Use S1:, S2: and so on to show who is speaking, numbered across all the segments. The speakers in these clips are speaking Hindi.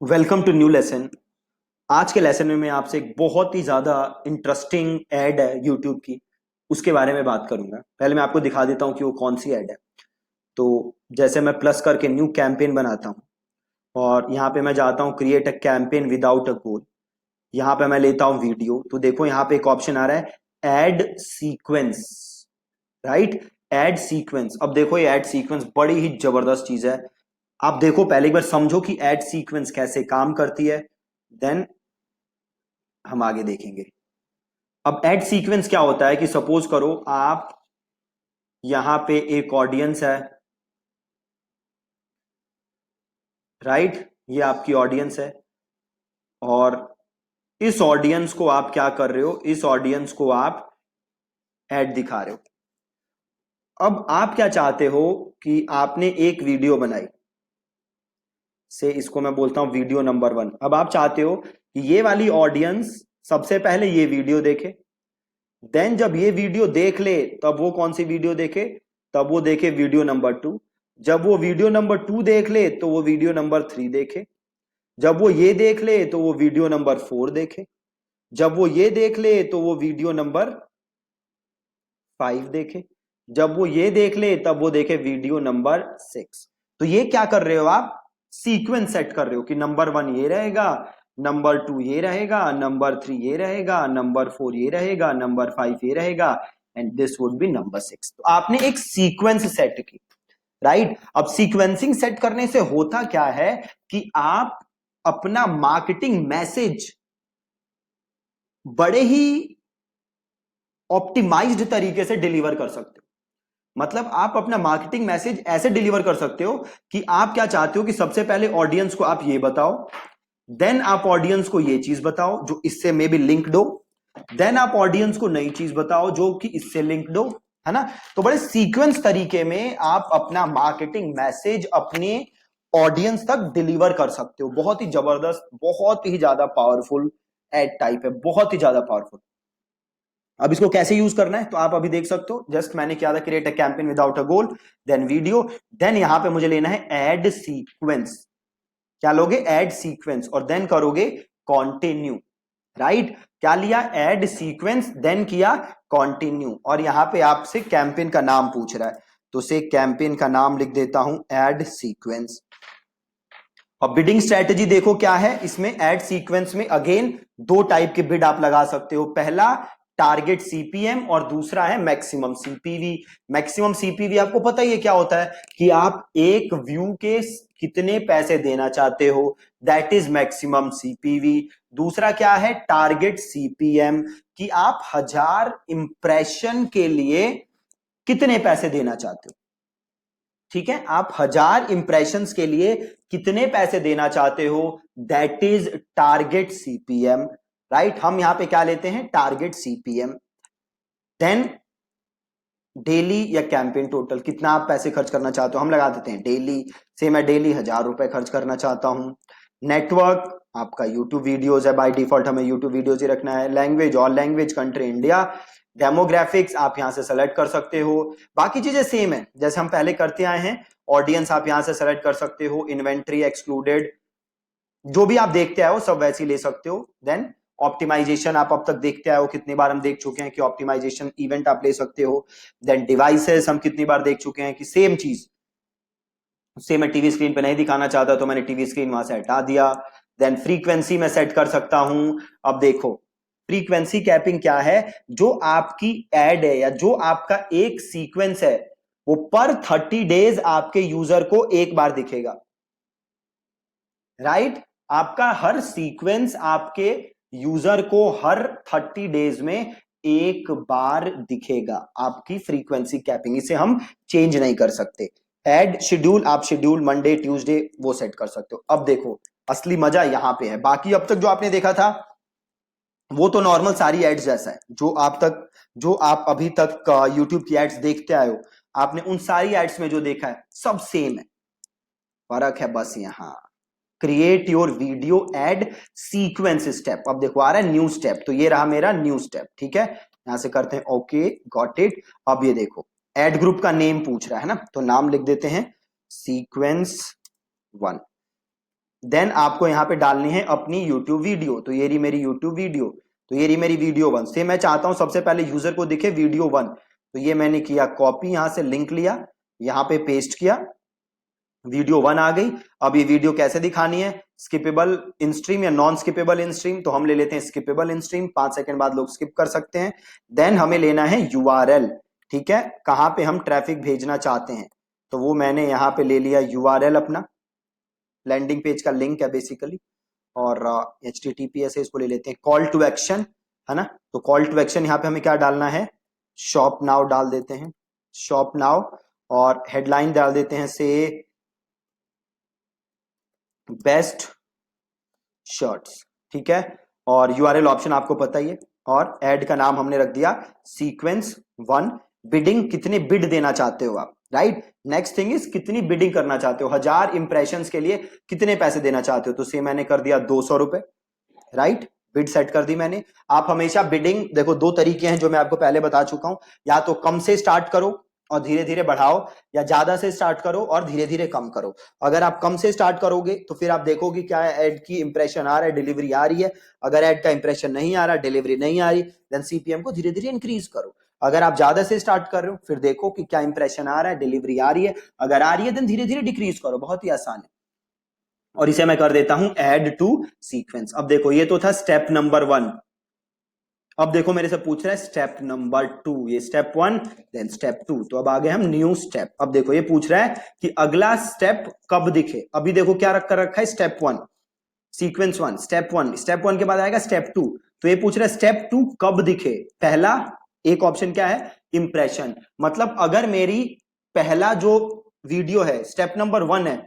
S1: Welcome to new lesson. आज के लेसन में मैं आपसे एक बहुत ही ज्यादा इंटरेस्टिंग एड है यूट्यूब की, उसके बारे में बात करूंगा। पहले मैं आपको दिखा देता हूं कि वो कौन सी एड है। तो जैसे मैं प्लस करके न्यू कैंपेन बनाता हूं और यहाँ पे मैं जाता हूँ create a campaign without a goal. यहाँ पे मैं लेता हूँ वीडियो, तो देखो यहाँ पे एक ऑप्शन आ रहा है add sequence, right. Add sequence. अब देखो ये एड सीक्वेंस बड़ी ही जबरदस्त चीज है। आप देखो, पहले एक बार समझो कि एड सीक्वेंस कैसे काम करती है, देन हम आगे देखेंगे। अब एड सीक्वेंस क्या होता है कि सपोज करो आप यहां पे एक ऑडियंस है, राइट। ये आपकी ऑडियंस है और इस ऑडियंस को आप क्या कर रहे हो, इस ऑडियंस को आप एड दिखा रहे हो। अब आप क्या चाहते हो कि आपने एक वीडियो बनाई, से इसको मैं बोलता हूं वीडियो नंबर 1। अब आप चाहते हो कि ये वाली ऑडियंस सबसे पहले ये वीडियो देखे, देन जब ये वीडियो देख ले तब वो कौन सी वीडियो देखे, तब वो देखे वीडियो नंबर 2। जब वो वीडियो नंबर 2 देख ले तो वो वीडियो नंबर 3 देखे। जब वो ये देख ले तो वो वीडियो नंबर 4 देखे। जब वो ये देख ले तो वो वीडियो नंबर 5 देखे। जब वो ये देख ले तब वो देखे वीडियो नंबर 6। तो ये क्या कर रहे हो आप, सीक्वेंस सेट कर रहे हो कि नंबर 1 ये रहेगा, नंबर 2 ये रहेगा, नंबर 3 ये रहेगा, नंबर 4 ये रहेगा, नंबर 5 ये रहेगा, and this would be number 6। तो आपने एक सीक्वेंस सेट की, राइट। अब सीक्वेंसिंग सेट करने से होता क्या है कि आप अपना मार्केटिंग मैसेज बड़े ही ऑप्टिमाइज्ड तरीके से डिलीवर कर सकते हो। मतलब आप अपना मार्केटिंग मैसेज ऐसे डिलीवर कर सकते हो कि आप क्या चाहते हो कि सबसे पहले ऑडियंस को आप ये बताओ, देन आप ऑडियंस को ये चीज बताओ जो इससे मे बी लिंक्ड हो, देन आप ऑडियंस को नई चीज बताओ जो कि इससे लिंक्ड हो, है ना। तो बड़े सीक्वेंस तरीके में आप अपना मार्केटिंग मैसेज अपने ऑडियंस तक डिलीवर कर सकते हो। बहुत ही जबरदस्त, बहुत ही ज्यादा पावरफुल एड टाइप है, बहुत ही ज्यादा पावरफुल। अब इसको कैसे यूज करना है तो आप अभी देख सकते हो। जस्ट मैंने किया था create a campaign without a goal, then video, then यहां पे मुझे लेना है एड सीक्वेंस। क्या लोगे, एड सीक्वेंस, और देन करोगे कॉन्टिन्यू, राइट। क्या लिया, एड सीक्वेंस, देन किया कॉन्टिन्यू, और यहां पे आपसे कैंपेन का नाम पूछ रहा है तो से कैंपेन का नाम लिख देता हूं एड सीक्वेंस। अब बिडिंग स्ट्रेटेजी देखो क्या है इसमें। एड सीक्वेंस में अगेन दो टाइप के बिड आप लगा सकते हो। पहला टारगेट सीपीएम और दूसरा है मैक्सिमम सीपीवी। मैक्सिमम सीपीवी आपको पता ही है क्या होता है कि आप एक व्यू के कितने पैसे देना चाहते हो, दैट इज मैक्सिमम सीपीवी। दूसरा क्या है, टारगेट सीपीएम, कि आप 1000 इंप्रेशन के लिए कितने पैसे देना चाहते हो। ठीक है, आप 1000 इंप्रेशंस के लिए कितने पैसे देना चाहते हो, that is target CPM, right. हम यहां पे क्या लेते हैं, टारगेट सीपीएम। देन डेली या कैंपेन टोटल, कितना आप पैसे खर्च करना चाहते हो, हम लगा देते हैं डेली। से मैं डेली 1000 रुपए खर्च करना चाहता हूं। नेटवर्क आपका यूट्यूब वीडियोस है, बाय डिफॉल्ट हमें यूट्यूब वीडियोस ही रखना है। Language all language, country India. Demographics आप यहां से सेलेक्ट कर सकते हो। बाकी चीजें सेम है जैसे हम पहले करते आए हैं। ऑडियंस आप यहां से सेलेक्ट कर सकते हो, इन्वेंट्री एक्सक्लूडेड, जो भी आप देखते आए हो सब वैसे ही ले सकते हो। देन ऑप्टिमाइजेशन आप अब तक देखते आए हो, कितनी बार हम देख चुके हैं कि ऑप्टिमाइजेशन इवेंट आप ले सकते हो। देन डिवाइसेस हम कितनी बार देख चुके हैं कि सेम चीज, उससे मैं टीवी स्क्रीन पे नहीं दिखाना चाहता तो मैंने टीवी स्क्रीन वहां से हटा दिया। देन फ्रीक्वेंसी मैं सेट कर सकता हूं। अब देखो फ्रीक्वेंसी कैपिंग क्या है, जो आपकी एड है या जो आपका एक सीक्वेंस है वो पर 30 डेज आपके यूजर को एक बार दिखेगा, राइट। आपका हर सीक्वेंस आपके यूजर को हर 30 डेज में एक बार दिखेगा। आपकी फ्रीक्वेंसी कैपिंग, इसे हम चेंज नहीं कर सकते। एड शेड्यूल, आप शेड्यूल मंडे ट्यूसडे वो सेट कर सकते हो। अब देखो असली मजा यहां पे है। बाकी अब तक जो आपने देखा था वो तो नॉर्मल सारी एड्स जैसा है, जो आप अभी तक यूट्यूब की एड्स देखते आए हो, आपने उन सारी एड्स में जो देखा है सब सेम है। फर्क है बस यहां create your video add sequence step. अब देखो आ रहा है न्यू स्टेप, तो ये रहा मेरा न्यू स्टेप, ठीक है। यहां से करते हैं ओके, गॉट इट। अब ये देखो एड ग्रुप का नेम पूछ रहा है ना, तो नाम लिख देते हैं सीक्वेंस 1। देन आपको यहाँ पे डालनी है अपनी यूट्यूब वीडियो। तो ये रही मेरी यूट्यूब वीडियो, तो ये रही मेरी वीडियो 1 से मैं चाहता हूं सबसे पहले यूजर को दिखे वीडियो 1। तो ये मैंने किया कॉपी, यहां से लिंक लिया, यहां पे पेस्ट किया, वीडियो 1 आ गई। अब ये वीडियो कैसे दिखानी है, स्किपेबल इन स्ट्रीम या नॉन स्किपेबल इन स्ट्रीम, तो हम ले लेते हैं स्किपेबल इन स्ट्रीम, 5 सेकंड बाद लोग स्किप कर सकते हैं। देन हमें लेना है यूआरएल, ठीक है, कहां पे हम ट्रैफिक भेजना चाहते हैं, तो वो मैंने यहां पे ले लिया यूआरएल, अपना लैंडिंग पेज का लिंक है बेसिकली, और HTTPS है, इसको ले लेते हैं कॉल टू एक्शन, है ना। तो कॉल टू एक्शन यहाँ पे हमें क्या डालना है, शॉप नाउ डाल देते हैं, शॉप नाउ, और हेडलाइन डाल देते हैं से बेस्ट शर्ट्स, ठीक है, और यूआरएल ऑप्शन आपको पता ही है, और एड का नाम हमने रख दिया सीक्वेंस 1। बिडिंग, कितने बिड देना चाहते हो आप, राइट। नेक्स्ट थिंग इज कितनी बिडिंग करना चाहते हो, 1000 इंप्रेशंस के लिए कितने पैसे देना चाहते हो, तो से मैंने कर दिया 200 रुपए, राइट, बिड सेट कर दी मैंने। आप हमेशा बिडिंग, देखो 2 तरीके हैं जो मैं आपको पहले बता चुका हूं, या तो कम से स्टार्ट करो और धीरे धीरे बढ़ाओ, या ज्यादा से स्टार्ट करो और धीरे धीरे कम करो। अगर आप कम से स्टार्ट करोगे तो फिर आप देखोगे क्या ऐड की इंप्रेशन आ रहा है, डिलीवरी आ रही है। अगर ऐड का इंप्रेशन नहीं आ रहा, डिलीवरी नहीं आ रही, देन सीपीएम को धीरे धीरे इंक्रीज करो। अगर आप ज्यादा से स्टार्ट कर रहे हो, फिर देखो कि क्या इंप्रेशन आ रहा है, डिलीवरी आ रही है, अगर आ रही है देन धीरे धीरे डिक्रीज करो, बहुत ही आसान है। और इसे मैं कर देता हूं ऐड टू सीक्वेंस। अब देखो ये तो था स्टेप नंबर 1, अब देखो मेरे से पूछ रहा है स्टेप नंबर 2, ये स्टेप 1 देन स्टेप 2, तो अब आ गए हम न्यू स्टेप। अब देखो ये पूछ रहा है कि अगला स्टेप कब दिखे। अभी देखो क्या रख कर रखा है, स्टेप 1 सीक्वेंस 1, स्टेप 1, स्टेप 1 के बाद आएगा स्टेप 2, तो ये पूछ रहा है स्टेप 2 कब दिखे। पहला एक ऑप्शन क्या है, इंप्रेशन, मतलब अगर मेरी पहला जो वीडियो है स्टेप नंबर 1 है,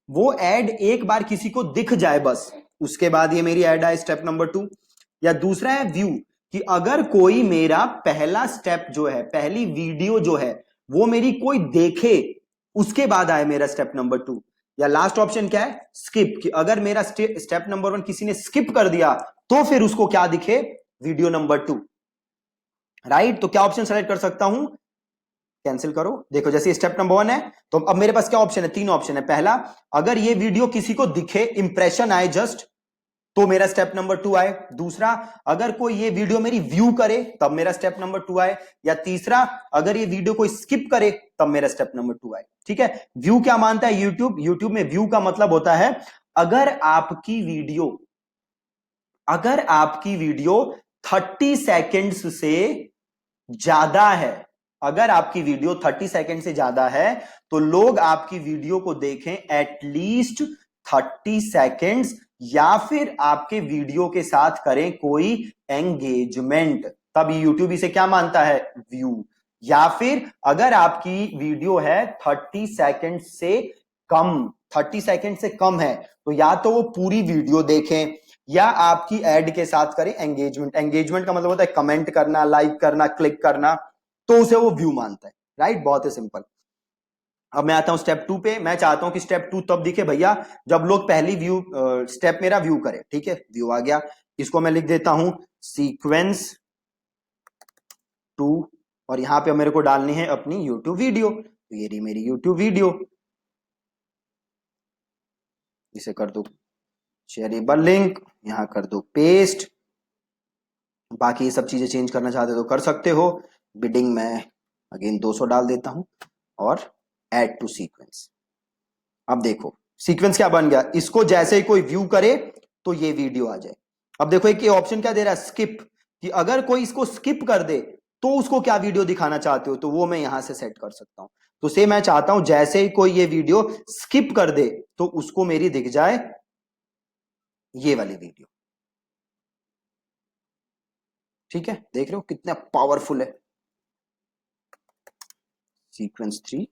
S1: वो एड एक बार किसी को दिख जाए बस, उसके बाद ये मेरी एड आए स्टेप नंबर 2। या दूसरा है व्यू, कि अगर कोई मेरा पहला स्टेप जो है, पहली वीडियो जो है, वो मेरी कोई देखे, उसके बाद आए मेरा स्टेप नंबर 2। या लास्ट ऑप्शन क्या है, स्किप, कि अगर मेरा स्टेप नंबर 1 किसी ने स्किप कर दिया तो फिर उसको क्या दिखे, वीडियो नंबर 2, राइट। तो क्या ऑप्शन सेलेक्ट कर सकता हूं, कैंसिल करो। देखो जैसे स्टेप नंबर 1 है, तो अब मेरे पास क्या ऑप्शन है, 3 ऑप्शन है। पहला, अगर ये वीडियो किसी को दिखे, इंप्रेशन आए जस्ट, तो मेरा स्टेप नंबर 2 आए। दूसरा, अगर कोई ये वीडियो मेरी व्यू करे तब मेरा स्टेप नंबर 2 आए। या तीसरा, अगर ये वीडियो कोई स्किप करे तब मेरा स्टेप नंबर 2 आए, ठीक है। व्यू क्या मानता है यूट्यूब, यूट्यूब में व्यू का मतलब होता है अगर आपकी वीडियो 30 सेकेंड्स से ज्यादा है, अगर आपकी वीडियो 30 सेकेंड से ज्यादा है, तो लोग आपकी वीडियो को देखें एटलीस्ट 30 सेकेंड्स, या फिर आपके वीडियो के साथ करें कोई एंगेजमेंट, तब यूट्यूब इसे क्या मानता है, व्यू। या फिर अगर आपकी वीडियो है 30 सेकेंड से कम, 30 सेकेंड से कम है, तो या तो वो पूरी वीडियो देखें या आपकी एड के साथ करें एंगेजमेंट। एंगेजमेंट का मतलब होता है कमेंट करना, लाइक करना, क्लिक करना, तो उसे वो व्यू मानता है, राइट। बहुत ही सिंपल। अब मैं आता हूं स्टेप 2 पे। मैं चाहता हूं कि स्टेप 2 तब दिखे भैया जब लोग पहली व्यू स्टेप मेरा व्यू करें, ठीक है, व्यू आ गया, इसको मैं लिख देता हूं सीक्वेंस 2, और यहां पे मेरे को डालनी है अपनी यूट्यूब वीडियो, तो ये रही मेरी यूट्यूब वीडियो, इसे कर दो शेयरेबल लिंक, यहां कर दो पेस्ट। बाकी ये सब चीजें चेंज करना चाहते हो तो कर सकते हो। बिडिंग में अगेन 200 डाल देता हूं, और ऐड टू सीक्वेंस। अब देखो सीक्वेंस क्या बन गया, इसको जैसे ही कोई व्यू करे तो ये वीडियो आ जाए। अब देखो एक ये ऑप्शन क्या दे रहा है, स्किप, कि अगर कोई इसको स्किप कर दे तो उसको क्या वीडियो दिखाना चाहते हो, तो वो मैं यहां से सेट कर सकता हूं। तो से मैं चाहता हूं जैसे ही कोई ये वीडियो स्किप कर दे तो उसको मेरी दिख जाए ये वाली वीडियो, ठीक है। देख रहे हो कितना पावरफुल है सीक्वेंस 3,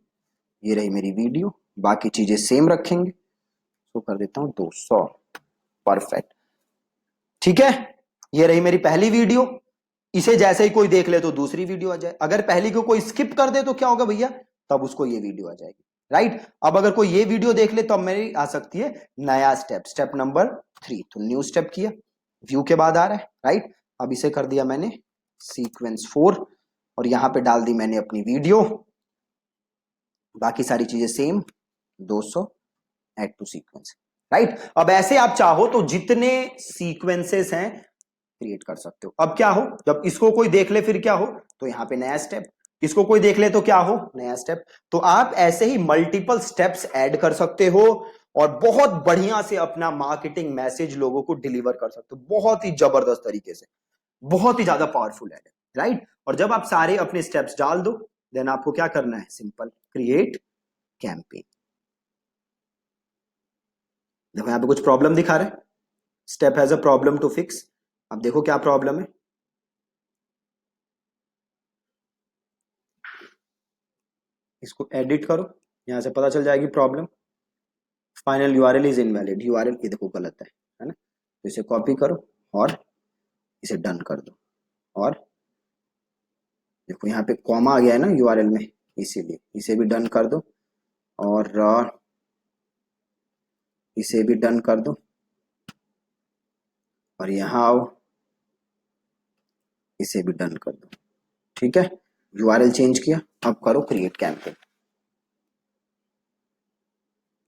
S1: ये रही मेरी वीडियो, बाकी चीजें सेम रखेंगे, तो कर देता हूं 200, परफेक्ट, ठीक है। ये रही मेरी पहली वीडियो, इसे जैसे ही कोई देख ले तो दूसरी वीडियो आ जाए। अगर पहली को कोई स्किप कर दे तो क्या होगा भैया, तब उसको ये वीडियो आ जाएगी, राइट। अब अगर कोई ये वीडियो देख ले तो अब मेरी आ सकती है नया स्टेप, स्टेप नंबर 3, तो न्यू स्टेप किया, व्यू के बाद आ रहा है, राइट। अब इसे कर दिया मैंने सीक्वेंस 4, और यहां पे डाल दी मैंने अपनी वीडियो, बाकी सारी चीजें same, 200 add to sequence, right. अब ऐसे आप चाहो तो जितने सीक्वेंसेस हैं क्रिएट कर सकते हो। अब क्या हो, जब इसको कोई देख ले फिर क्या हो, तो यहां पे नया स्टेप, इसको कोई देख ले तो क्या हो, नया स्टेप। तो आप ऐसे ही मल्टीपल स्टेप्स ऐड कर सकते हो और बहुत बढ़िया से अपना मार्केटिंग मैसेज लोगों को डिलीवर कर सकते हो, बहुत ही जबरदस्त तरीके से, बहुत ही ज्यादा पावरफुल है, राइट। और जब आप सारे अपने स्टेप्स डाल दो, देन आपको क्या करना है, सिंपल, क्रिएट कैंपेन। देखो यहां पे कुछ प्रॉब्लम दिखा रहा है, step has a problem to fix. अब देखो क्या प्रॉब्लम है, इसको एडिट करो, यहां से पता चल जाएगी problem. Final URL is invalid, URL ये देखो गलत है ना। तो इसे कॉपी करो और इसे डन कर दो। और देखो यहाँ पे कॉमा आ गया है ना यूआरएल में, इसीलिए इसे भी डन कर दो और इसे भी डन कर दो और यहाँ आओ, इसे भी डन कर दो। ठीक है, यूआरएल चेंज किया, अब करो क्रिएट कैंपेन।